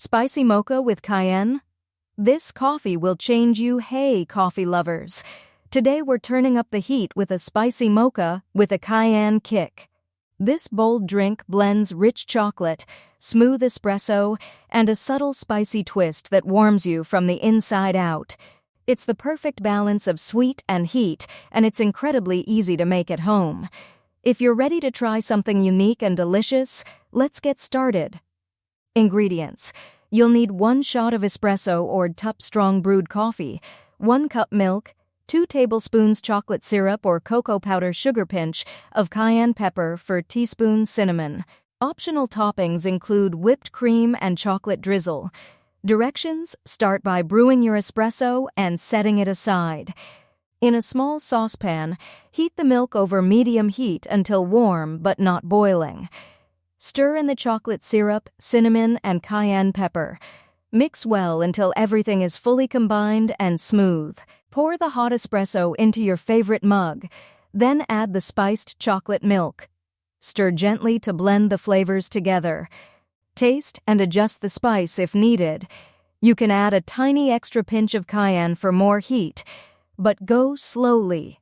Spicy mocha with cayenne? This coffee will change you, hey coffee lovers. Today we're turning up the heat with a spicy mocha with a cayenne kick. This bold drink blends rich chocolate, smooth espresso, and a subtle spicy twist that warms you from the inside out. It's the perfect balance of sweet and heat, and it's incredibly easy to make at home. If you're ready to try something unique and delicious, let's get started. Ingredients. You'll need 1 shot of espresso or top strong brewed coffee, 1 cup milk, 2 tablespoons chocolate syrup or cocoa powder sugar pinch of cayenne pepper for teaspoon cinnamon. Optional toppings include whipped cream and chocolate drizzle. Directions: start by brewing your espresso and setting it aside. In a small saucepan, heat the milk over medium heat until warm but not boiling. Stir in the chocolate syrup, cinnamon, and cayenne pepper. Mix well until everything is fully combined and smooth. Pour the hot espresso into your favorite mug, then add the spiced chocolate milk. Stir gently to blend the flavors together. Taste and adjust the spice if needed. You can add a tiny extra pinch of cayenne for more heat, but go slowly.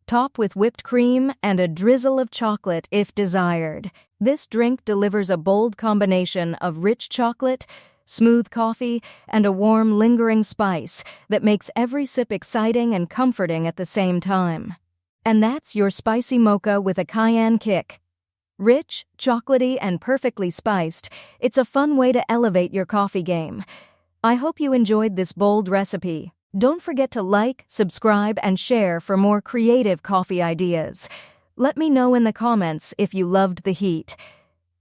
Top with whipped cream and a drizzle of chocolate if desired. This drink delivers a bold combination of rich chocolate, smooth coffee, and a warm, lingering spice that makes every sip exciting and comforting at the same time. And that's your spicy mocha with a cayenne kick. Rich, chocolatey, and perfectly spiced, it's a fun way to elevate your coffee game. I hope you enjoyed this bold recipe. Don't forget to like, subscribe, and share for more creative coffee ideas. Let me know in the comments if you loved the heat.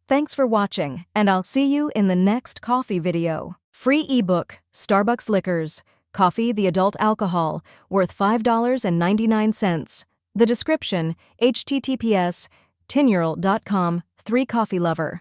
Thanks for watching, and I'll see you in the next coffee video. Free ebook, Starbucks Liquors, Coffee the Adult Alcohol, worth $5.99. The description, https://tinural.com, 3coffeelover.